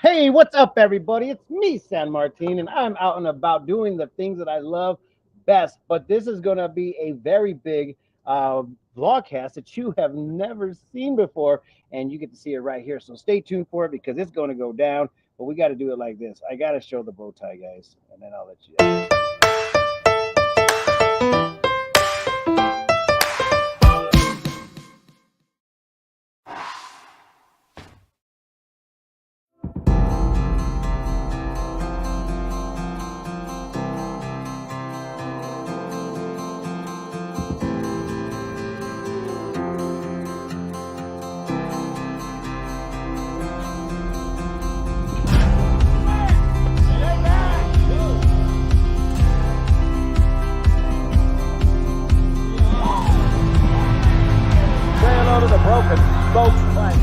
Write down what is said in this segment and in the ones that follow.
Hey, what's up, everybody? It's me, San Martin, and I'm out and about doing the things that I love best. But this is going to be a very big vlogcast that you have never seen before, and you get to see it right here. So stay tuned for it because it's going to go down. But we got to do it like this. I got to show the bow tie, guys, and then I'll let you. Say hello to the broken spokes plank.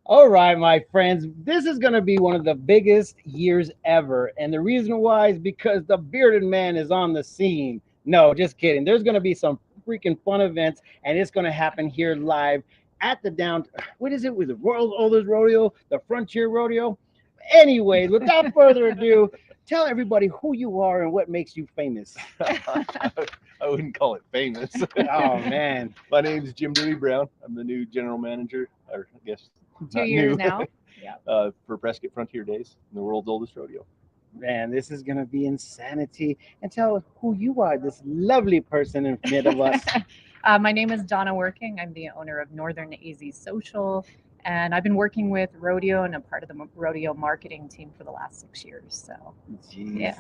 All right, my friends, this is going to be one of the biggest years ever. And the reason why is because the bearded man is on the scene. No, just kidding. There's going to be some freaking fun events, and it's going to happen here live at the what is it with the World's Oldest Rodeo, the Frontier Rodeo? Anyways, without further ado, tell everybody who you are and what makes you famous. I wouldn't call it famous. Oh, man. My name's Jim Dewey Brown. I'm the new general manager, or I guess 2 years now. Yeah. For Prescott Frontier Days, the world's oldest rodeo. Man, this is going to be insanity. And tell who you are, this lovely person in front of us. My name is Donna Working. I'm the owner of Northern AZ Social, and I've been working with Rodeo and a part of the Rodeo marketing team for the last 6 years. So, Jeez. yeah.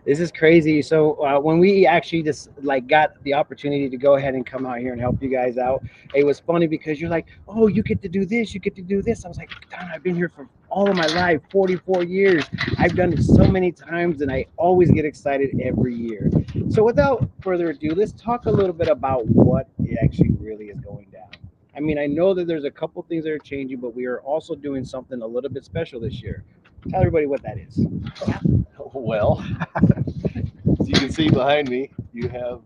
This is crazy. So when we actually just like got the opportunity to go ahead and come out here and help you guys out, it was funny because you're like, oh, you get to do this, you get to do this. I was like, Don, I've been here for all of my life, 44 years. I've done it so many times, and I always get excited every year. So without further ado, let's talk a little bit about what it actually really is going down. I mean, I know that there's a couple things that are changing, but we are also doing something a little bit special this year. Tell everybody what that is. Well, as you can see behind me, you have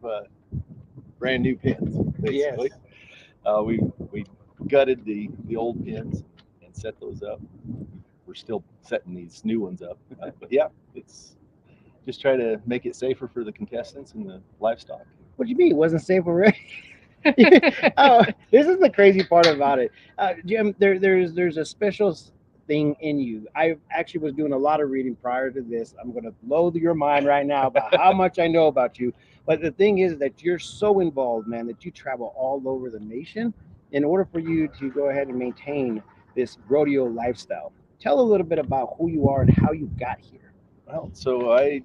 brand new pins, basically. Yes. We gutted the old pins and set those up. We're still setting these new ones up. But yeah, it's just try to make it safer for the contestants and the livestock. What do you mean it wasn't safe already? Oh, this is the crazy part about it, Jim. There's a special thing in you. I actually was doing a lot of reading prior to this. I'm going to blow your mind right now about how much I know about you. But the thing is that you're so involved, man, that you travel all over the nation in order for you to go ahead and maintain this rodeo lifestyle. Tell a little bit about who you are and how you got here. Well, so I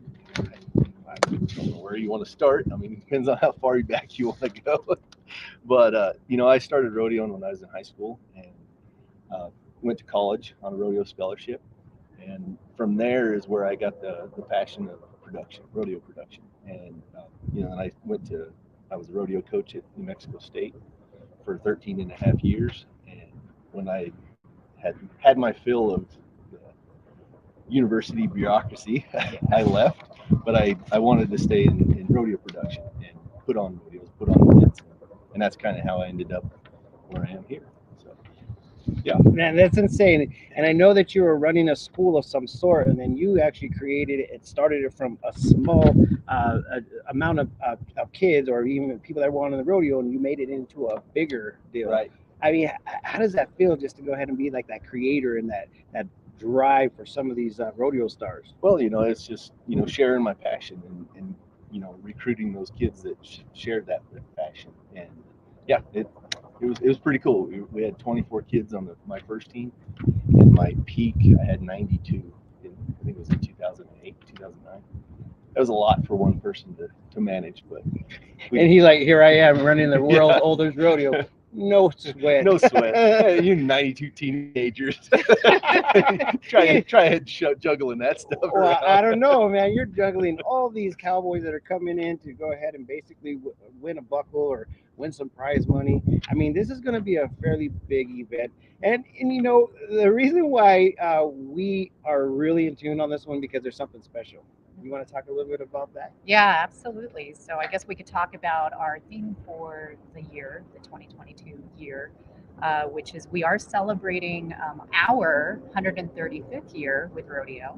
don't know where you want to start. I mean, it depends on how far back you want to go. But I started rodeoing when I was in high school and went to college on a rodeo scholarship. And from there is where I got the passion of production, rodeo production. And and I was a rodeo coach at New Mexico State for 13 and a half years. And when I had my fill of the university bureaucracy, I left. But I wanted to stay in rodeo production and put on rodeos, put on events. And that's kind of how I ended up where I am here. So, yeah. Man, that's insane. And I know that you were running a school of some sort, and then you actually created it and started it from a small amount of kids or even people that were on the rodeo, and you made it into a bigger deal. Right. I mean, how does that feel just to go ahead and be like that creator and that drive for some of these rodeo stars? Well, it's just, sharing my passion and recruiting those kids that shared that passion. And yeah, it was pretty cool. We had 24 kids on my first team, and my peak I had 92. I think it was in 2008, 2009. That was a lot for one person to manage, but And he's like, here I am running the world's oldest rodeo. No sweat. No sweat. Hey, you 92 teenagers try juggling that stuff Well, around. I don't know, man. You're juggling all these cowboys that are coming in to go ahead and basically win a buckle or win some prize money. I mean, this is going to be a fairly big event, and you know the reason why we are really in tune on this one because there's something special. You want to talk a little bit about that? Yeah, absolutely. So I guess we could talk about our theme for the year, the 2022 year, which is we are celebrating our 135th year with Rodeo.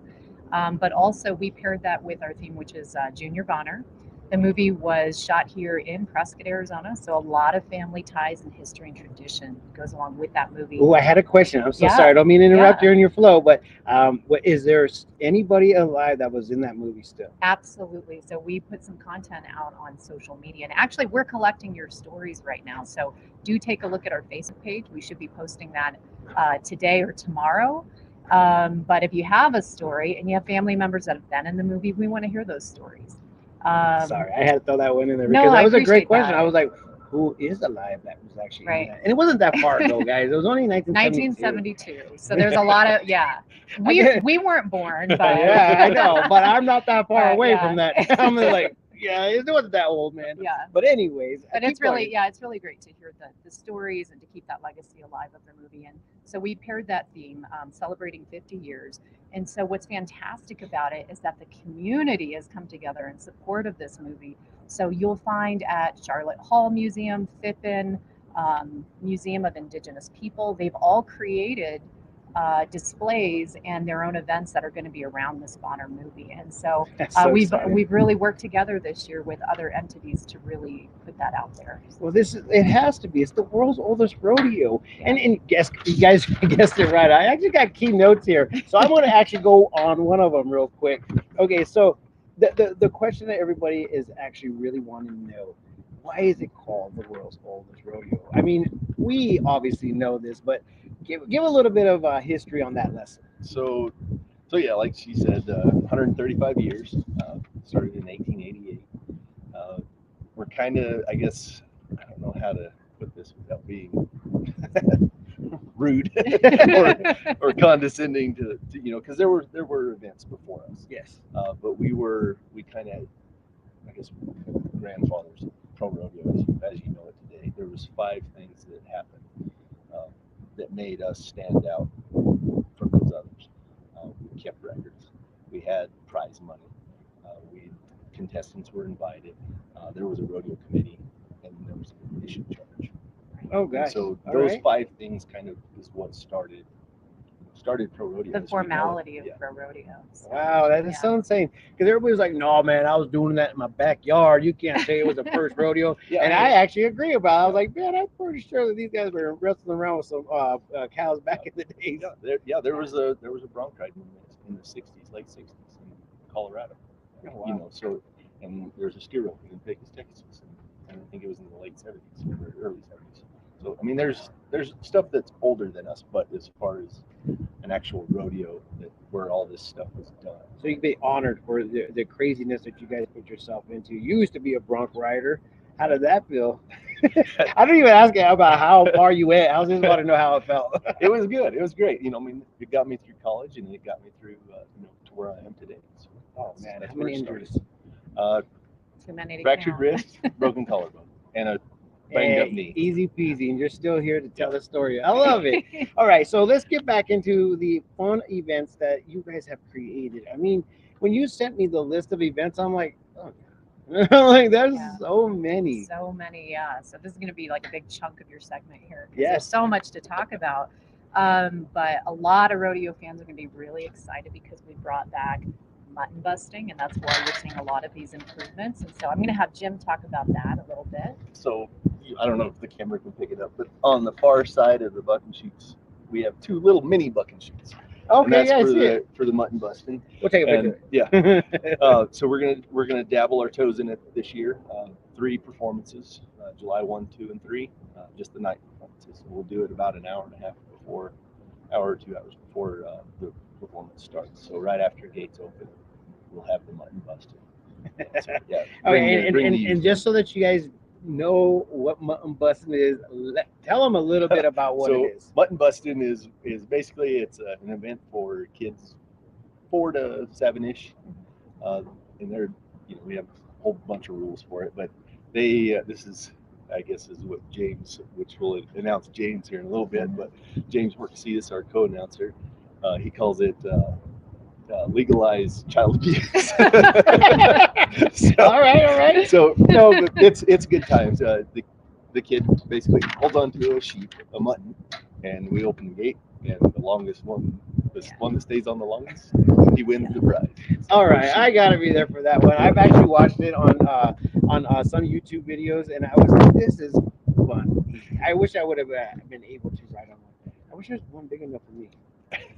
But also we paired that with our theme, which is Junior of Honor. The movie was shot here in Prescott, Arizona, so a lot of family ties and history and tradition goes along with that movie. Oh, I had a question. I'm so Yeah, sorry. I don't mean to interrupt yeah. you in your flow, but what is there anybody alive that was in that movie still? Absolutely. So we put some content out on social media, and actually, we're collecting your stories right now. So do take a look at our Facebook page. We should be posting that today or tomorrow. But if you have a story and you have family members that have been in the movie, we want to hear those stories. Sorry, I had to throw that one in there No, because that I was a great appreciate question. that. I was like, who is alive that was actually in Right. that? And it wasn't that far ago, guys. It was only 1972. 1972. So there's a lot of We weren't born, but Yeah, I know, but I'm not that far But, away yeah. from that. I'm like, yeah, it wasn't that old, man. yeah. But anyways, But keep it's really going. it's really great to hear the stories and to keep that legacy alive of the movie. And so we paired that theme, celebrating 50 years. And so what's fantastic about it is that the community has come together in support of this movie. So you'll find at Charlotte Hall Museum, Fippen, Museum of Indigenous People, they've all created displays and their own events that are going to be around this Bonner movie. And so, That's so we've exciting. we've really worked together this year with other entities to really put that out there. Well, it has to be. It's the world's oldest rodeo, and guess you guys guessed it right. I actually got key notes here, so I'm going to actually go on one of them real quick. Okay, so the question that everybody is actually really wanting to know: why is it called the world's oldest rodeo? I mean, we obviously know this, but give a little bit of history on that lesson. So yeah, like she said, 135 years. Started in 1888. We're kind of, I guess, I don't know how to put this without being rude or condescending to because there were events before us. Yes. But we kind of, I guess, grandfathers of pro rodeo as you know it today. There was 5 things that happened that made us stand out from those others. We kept records. We had prize money. Contestants were invited. There was a rodeo committee, and there was an admission charge. Oh, And gosh. so All those right. 5 things kind of is what started pro rodeo. The as we know it. formality of Yeah. pro rodeo. So, Wow, that is so insane. Because everybody's like, "No, man, I was doing that in my backyard. You can't say it was the first rodeo." Yeah, And I actually agree about it. I was like, "Man, I'm pretty sure that these guys were wrestling around with some cows back in the days." there was a bronc riding in the 60s, late 60s in Colorado. Oh, wow. You know, so and there's a steer roping in Pecos, Texas, and I think it was in the late 70s or early 70s. So I mean, there's stuff that's older than us, but as far as an actual rodeo where all this stuff was done. So you can be honored for the craziness that you guys put yourself into. You used to be a bronc rider. How did that feel? I don't even ask you about how far you went. I was just about to know how it felt. It was good. It was great. I mean, it got me through college, and it got me through to where I am today. So Oh man, that's how where many it started. injuries? too many to Fractured count. wrist, broken collarbone, and a banged up knee. Easy peasy, and you're still here to tell the story. I love it. All right, so let's get back into the fun events that you guys have created. I mean, when you sent me the list of events, I'm like, oh, like there's Yeah. so many. So many, yeah. So this is going to be like a big chunk of your segment here. 'Cause Yes. There's so much to talk about. But a lot of rodeo fans are going to be really excited because we brought back mutton busting, and that's why you're seeing a lot of these improvements. And so I'm going to have Jim talk about that a little bit. So I don't know if the camera can pick it up, but on the far side of the bucking chutes, we have 2 little mini bucking chutes. And Okay, that's yeah, I for see the it. for the mutton busting. We'll take a And picture. yeah, so we're gonna dabble our toes in it this year. 3 performances, July 1, 2, and 3, just the night performances. So we'll do it about an hour and a half before, hour or 2 hours before the performance starts. So right after gates open, we'll have the mutton busted. So, yeah, Okay, bring the and just so that you guys know what mutton busting is, tell them a little bit about what So it is. mutton busting is basically it's an event for kids 4 to 7-ish, and they're we have a whole bunch of rules for it, but they this is I guess is what James, which will announce James here in a little bit, but James Worksetus, our co-announcer, he calls it legalized child abuse. So, all right. So no, but it's good times. The kid basically holds onto a sheep, a mutton, and we open the gate, and the longest one, the one that stays on the longest, he wins the prize. So All right, I gotta be there for that one. I've actually watched it on some YouTube videos, and I was like, this is fun. I wish I would have been able to ride on one. I wish there was one big enough for me.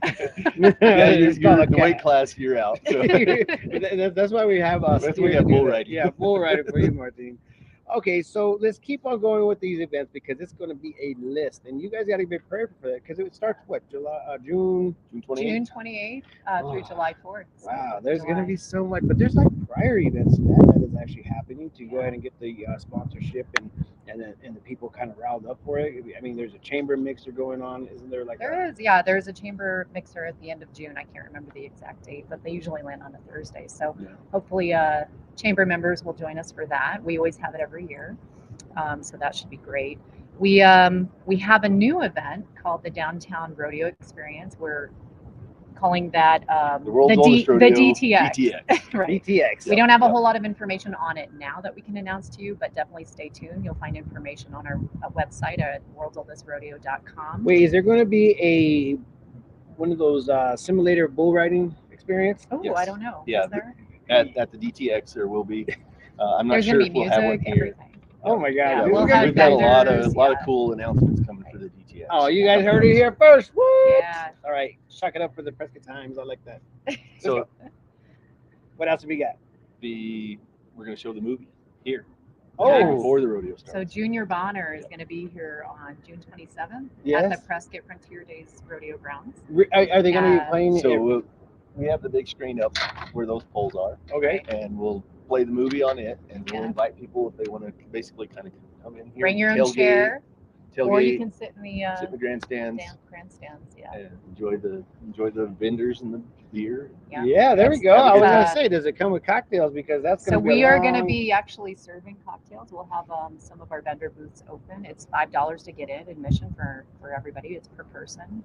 Yeah, It's you're called the a weight cat. class, you're out. So. That's why we have That's why we steers have to do bull that. riding. Yeah, bull riding for you, Martin. Okay, so let's keep on going with these events because it's going to be a list, and you guys got to be prepared for that because it starts what June. June June 28th. 28th through July 4th. So Wow, there's going to July. be so much, but there's like prior events to that is actually happening to go ahead and get the sponsorship and the people kind of riled up for it. I mean, there's a chamber mixer going on, isn't there? Like There's a chamber mixer at the end of June. I can't remember the exact date, but they usually land on a Thursday. So Yeah. hopefully chamber members will join us for that. We always have it every year. So that should be great. We have a new event called the Downtown Rodeo Experience. We're calling that The world's oldest rodeo, the DTX. DTX. Right. BTX. We don't have a Yep. whole lot of information on it now that we can announce to you, but definitely stay tuned. You'll find information on our website at worldsoldestrodeo.com. Wait, is there going to be one of those simulator bull riding experience? Oh, Yes. I don't know. Yeah, Is there? At the DTX there will be. I'm not There's sure going if to be we'll have one music, here. everything. Oh my God! Yeah, Yeah, we'll we've have got a lot vendors, of yeah. cool announcements coming for the DTX. Oh, you guys heard it here first. What? Yeah. All right, chuck it up for the Prescott Times. I like that. So What else have we got? we're going to show the movie here. Oh. The day before the rodeo starts. So Junior Bonner is going to be here on June 27th Yes. at the Prescott Frontier Days Rodeo Grounds. Are they going to be Yeah. playing? So we have the big screen up where those poles are, Okay. and we'll play the movie on it, and we'll Yeah. invite people if they want to basically kind of come in here. Bring your own tailgate, chair, or you tailgate, can sit in the sit in the grandstands, grandstands. Yeah. and enjoy the vendors and the beer. Yeah, there we That's- go. I was that's, going to say, does it come with cocktails? Because that's going So to be. we are going to be actually serving cocktails. We'll have some of our vendor booths open. It's $5 to get in, admission for everybody. It's per person.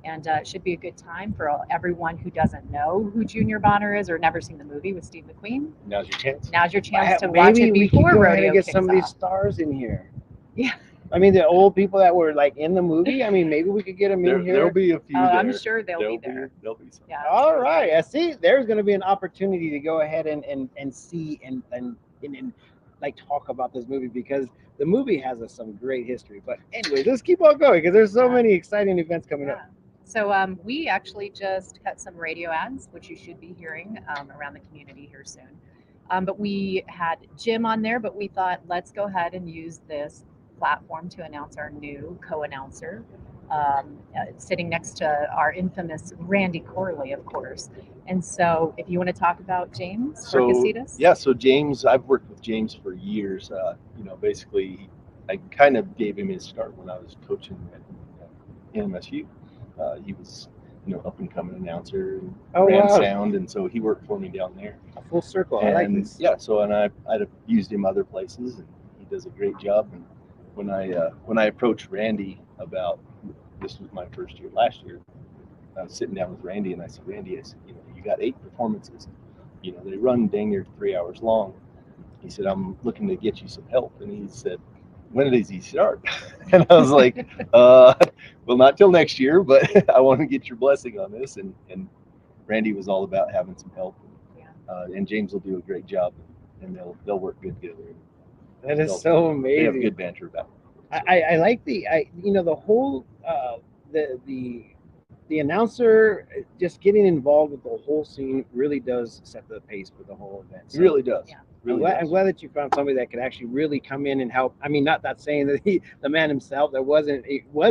And it should be a good time for everyone who doesn't know who Junior Bonner is or never seen the movie with Steve McQueen. Now's your chance. Now's your chance to watch it we could before go ahead rodeo and get kicks some of these off. stars in here. Yeah. I mean, the old people that were like in the movie. I mean, maybe we could get them in here. There'll be a few there. I'm sure they'll be there. There'll be some. Yeah. All right. I see. There's going to be an opportunity to go ahead and see and like talk about this movie because the movie has some great history. But anyway, let's keep on going because there's so many exciting events coming up. Yeah. So we actually just cut some radio ads, which you should be hearing around the community here soon. But we had Jim on there, but we thought let's go ahead and use this platform to announce our new co-announcer, sitting next to our infamous Randy Corley, of course. And so if you want to talk about James Worksetus. Yeah, so James, I've worked with James for years. Basically, I kind of gave him his start when I was coaching at MSU. He was, up and coming announcer and ran sound, and so he worked for me down there. A full circle. And, I like this. Yeah, so I'd have used him other places, and he does a great job. And when I approached Randy about this was my first year last year, I was sitting down with Randy, and I said, Randy, you got 8 performances. They run dang near 3 hours long. He said, I'm looking to get you some help, and he said, when does he start? And I was like, well, not till next year, but I want to get your blessing on this. And Randy was all about having some help. And James will do a great job, and they'll work good together. That is so amazing. They have good banter about it. I like the whole the announcer just getting involved with the whole scene really does set the pace for the whole event. It really does. Yeah. I'm glad that you found somebody that could actually really come in and help. I mean, not that saying that the man himself that was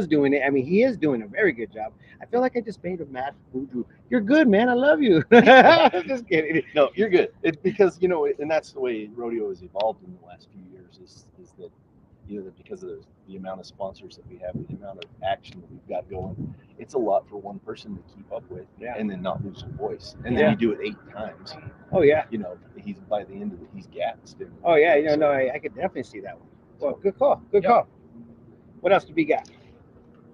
doing it. I mean, he is doing a very good job. I feel like I just made a mad voodoo. You're good, man. I love you. Just kidding. No, you're good. Because and that's the way rodeo has evolved in the last few years. years is that because of the amount of sponsors that we have, the amount of action that we've got going, it's a lot for one person to keep up with, and then not lose your voice. And then you do it 8 times. Oh yeah. He's by the end of it, he's gassed. Oh yeah. I could definitely see that one. Well, good call. Good call. What else do we got?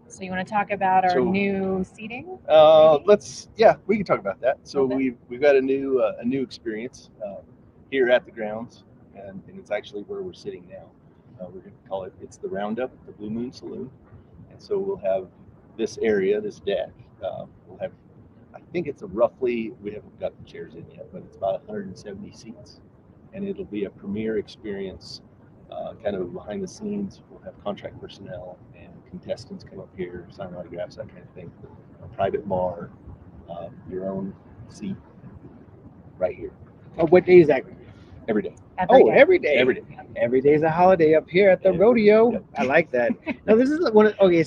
So you want to talk about our new seating? We can talk about that. So we've got a new experience here at the grounds, and it's actually where we're sitting now. We're going to call it's the Roundup, the Blue Moon Saloon, and so we'll have this area, this deck. We'll have, I think it's we haven't got the chairs in yet, but it's about 170 seats, and it'll be a premier experience, kind of behind the scenes. We'll have contract personnel and contestants come up here, sign autographs, that kind of thing. A private bar, your own seat, right here. Oh, what day is that? Every day. Every day. Every day. Every day is a holiday up here at the rodeo. Yep. I like that. Now this is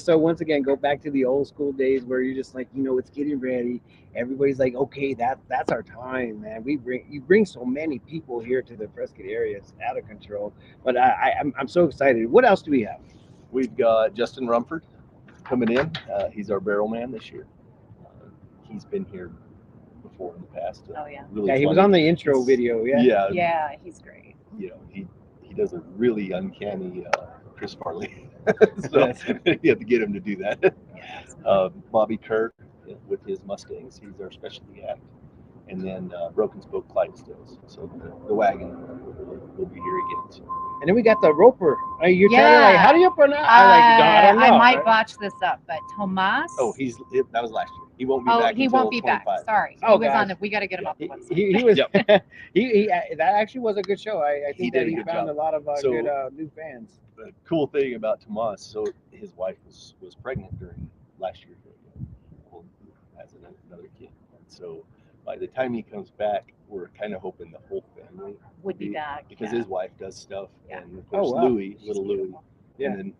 so once again, go back to the old school days where you're just like, it's getting ready. Everybody's like, okay, that's our time, man. You bring so many people here to the Prescott area. It's out of control. But I'm so excited. What else do we have? We've got Justin Rumford coming in. He's our barrel man this year. He's been here before in the past. Really he was on the intro video. Yeah, he's great. He does a really uncanny Chris Farley. So you have to get him to do that. Bobby Kirk with his Mustangs, he's our specialty act. And then Broken Spoke Clydesdales. So the wagon will be here again. So. And then we got the roper. You're telling like, how do you pronounce? I don't know. I might botch this up, but Tomas. Oh, that was last year. He won't be back. He won't be 25. Back. Sorry. Oh, he was on we got to get him off the website. He was. That actually was a good show. I think that he found a lot of good new fans. The cool thing about Tomas, so his wife was pregnant during last year's rodeo, as another kid, and so by the time he comes back, we're kind of hoping the whole family would be back because his wife does stuff, and of course little Louie, and then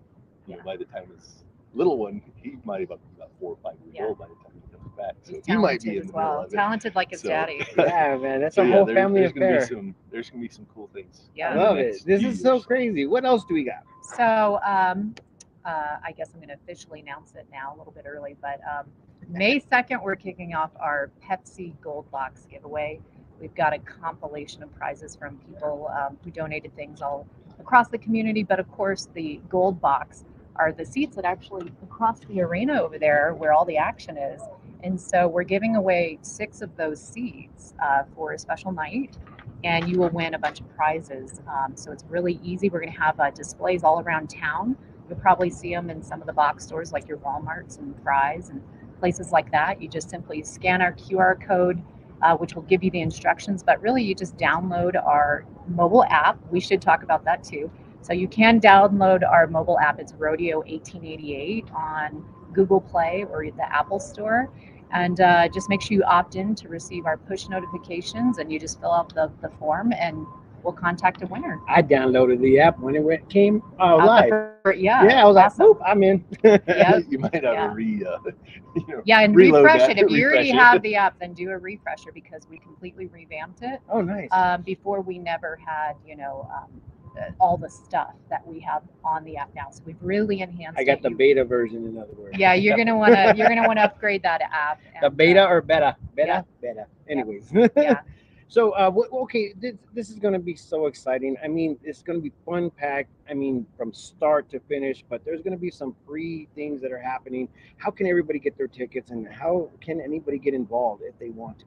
by the time his little one, he might have been about 4 or 5 years old by the time he comes back. So he might be in the middle of it. Talented like his daddy. Yeah, man, that's a whole family affair. There's gonna be some cool things. Yeah, I love it. This is so crazy. What else do we got? So, I guess I'm going to officially announce it now a little bit early, but May 2nd, we're kicking off our Pepsi Goldbox giveaway. We've got a compilation of prizes from people who donated things all across the community, but of course the Goldbox are the seats that actually across the arena over there where all the action is. And so we're giving away 6 of those seats for a special night, and you will win a bunch of prizes. So it's really easy. We're going to have displays all around town. You'll probably see them in some of the box stores like your Walmarts and Fry's and places like that. You just simply scan our QR code, which will give you the instructions, but really you just download our mobile app. We should talk about that too. So you can download our mobile app. It's Rodeo 1888 on Google Play or the Apple Store. And just make sure you opt in to receive our push notifications, and you just fill out the form and we'll contact a winner. I downloaded the app when it came live. Yeah, I was awesome. Like, boop, I'm in. You might have and refresh it. If you already have the app, then do a refresher because we completely revamped it. Oh, nice. Before we never had, all the stuff that we have on the app now. So we've really enhanced it. I got the beta version, in other words. Yeah, you're gonna wanna upgrade that app. And, the beta or beta? Beta. Anyways. Yeah. So, okay, this is going to be so exciting. I mean, it's going to be fun packed. I mean, from start to finish, but there's going to be some free things that are happening. How can everybody get their tickets, and how can anybody get involved if they want to?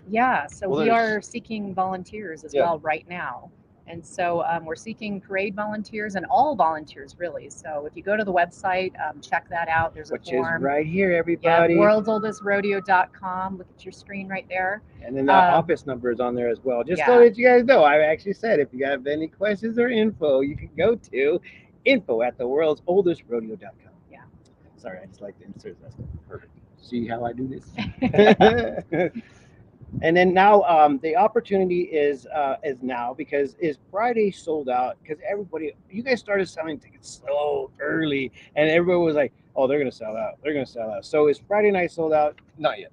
Yeah, so we are seeking volunteers as well right now. And so we're seeking parade volunteers and all volunteers, really. So if you go to the website, check that out. There's a form. Which is right here, everybody. Yeah, worldsoldestrodeo.com. Look at your screen right there. And then the office number is on there as well. Just so that you guys know, I actually said if you have any questions or info, you can go to info@theworldsoldestrodeo.com. Yeah. Sorry, I just like to insert that stuff. Perfect. See how I do this? And then now the opportunity is now because is Friday sold out because you guys started selling tickets so early and everybody was like, oh, they're gonna sell out. So is Friday night sold out? Not yet.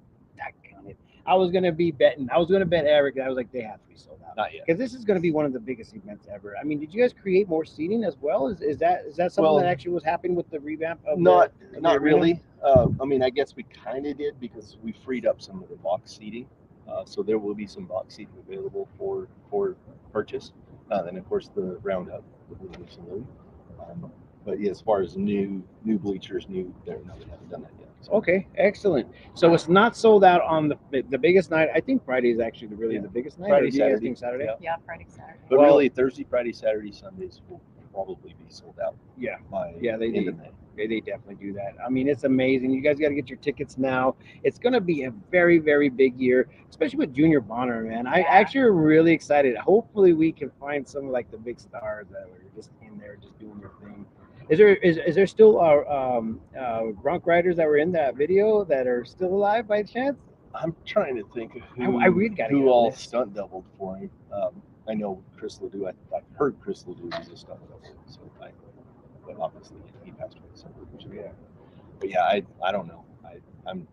I was gonna be betting. I was gonna bet Eric, and I was like, they have to be sold out Not yet. because this is gonna be one of the biggest events ever. I mean, did you guys create more seating as well? Is that something Well, that actually was happening with the revamp of Not the not arena? really. I mean, I guess we kind of did because we freed up some of the box seating, so there will be some box seating available for purchase. And of course, the roundup will be saloon. But yeah, as far as new bleachers, no, we haven't done that yet. So, Okay, excellent. So it's not sold out on the biggest night. I think Friday is actually really Yeah. the biggest night. Friday, or do you guys Saturday. think Saturday? Yeah. Yeah, Friday, Saturday. But Well- really, Thursday, Friday, Saturday, Sundays will probably be sold out Yeah. by Yeah, they end do. of May. They definitely do that. I mean, it's amazing. You guys got to get your tickets now. It's going to be a very, very big year, especially with Junior Bonner, man. I Yeah. actually am really excited. Hopefully, we can find some of like the big stars that are just in there, just doing their thing. Is there still bronc riders that were in that video that are still alive by chance? I'm trying to think of who, I really gotta get who on all this. stunt doubled for him. I know Chris Ledoux. I've heard Chris Ledoux was a stunt double, but obviously he passed away several years ago. Yeah. But yeah, I don't know.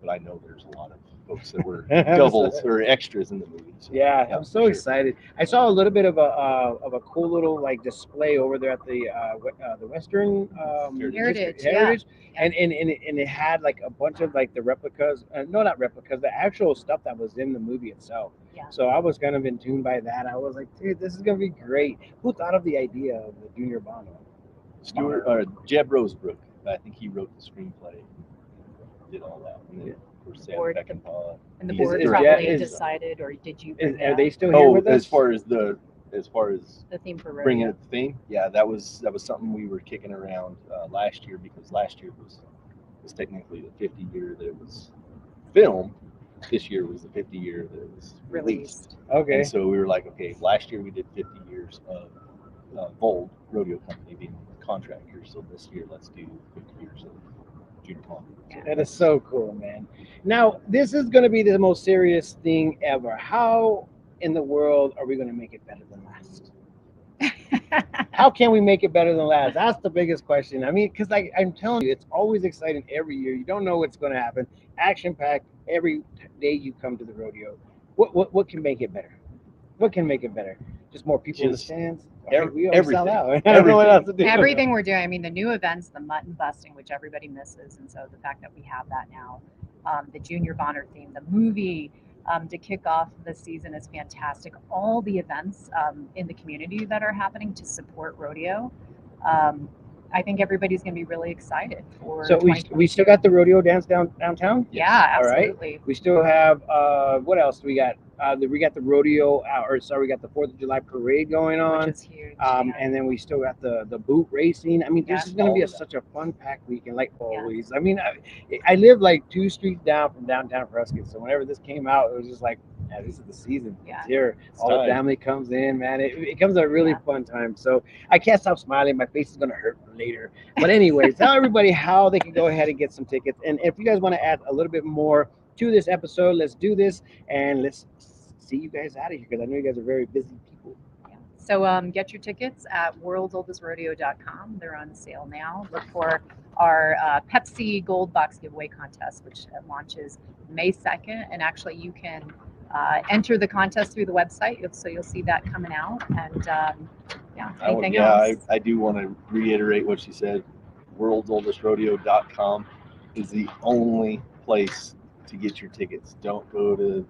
But I know there's a lot of folks that were doubles or extras in the movie. So, Yeah, I'm for so sure. excited. I saw a little bit of a cool little like display over there at the Western Heritage, Heritage, yeah. and it had like a bunch of like the replicas, no, not replicas, the actual stuff that was in the movie itself. Yeah. So I was kind of in tune by that. I was like, dude, this is gonna be great. Who thought of the idea of the Junior Bono? Jeb Rosebrook. I think he wrote the screenplay, did all that. And then, of course, Sam Board- Peckinpah. And the He's board is- probably is- decided, or did you Is, bring are it they up? still here Oh, with us? as far as the The theme for bringing rodeo? it the theme, yeah, that was something we were kicking around last year because last year was technically the 50 year that it was filmed. This year was the 50 year that it was released. Okay. And so we were like, okay, last year we did 50 years of Vold Rodeo Company being the contractor. So this year, let's do 50 years of Junior Bonner. So That is so cool, man. Now, this is going to be the most serious thing ever. How in the world are we going to make it better than last? How can we make it better than last? That's the biggest question. I mean, because like I'm telling you, it's always exciting every year. You don't know what's going to happen. Action packed every day you come to the rodeo. What can make it better? What can make it better? Just more people in the Just stands. everything. We always sell out. I don't know what else to do. Everything we're doing. I mean, the new events, the mutton busting, which everybody misses, and so the fact that we have that now, the Junior Bonner theme, the movie to kick off the season is fantastic. All the events in the community that are happening to support rodeo. I think everybody's going to be really excited for. So we still got the rodeo dance downtown. Yeah, All right. absolutely. We still have what else do we got? We got the rodeo, we got the 4th of July parade going on. Which is huge. Yeah. And then we still got the boot racing. I mean, Yeah. this is going to be All of that. such a fun packed weekend, like always. I mean, I live like 2 streets down from downtown Prescott, so whenever this came out, it was just like, yeah, this is the season. Yeah. It's here. It's All the time. family comes in, man. It becomes a really Yeah. fun time. So I can't stop smiling. My face is going to hurt later. But anyways, tell everybody how they can go ahead and get some tickets. And if you guys want to add a little bit more to this episode, let's do this and let's see you guys out of here because I know you guys are very busy people. Yeah. So get your tickets at worldsoldestrodeo.com. They're on sale now. Look for our Pepsi Goldbox giveaway contest, which launches May 2nd. And actually, you can enter the contest through the website. So you'll see that coming out. And anything else? I do want to reiterate what she said. World'sOldestRodeo.com is the only place to get your tickets. Don't go to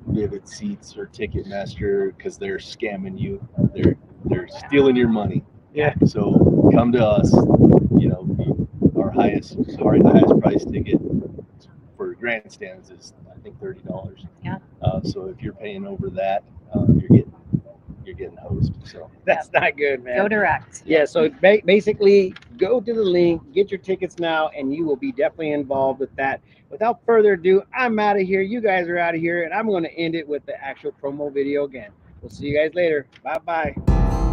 Vivid Seats or Ticketmaster because they're scamming you. They're stealing your money. Yeah. So come to us. You know, our highest price ticket for grandstands is I think $30. Yeah. So if you're paying over that, you're getting hosed. So That's not good, man. Go direct. Yeah, so basically, go to the link, get your tickets now, and you will be definitely involved with that. Without further ado, I'm out of here. You guys are out of here, and I'm going to end it with the actual promo video again. We'll see you guys later. Bye-bye.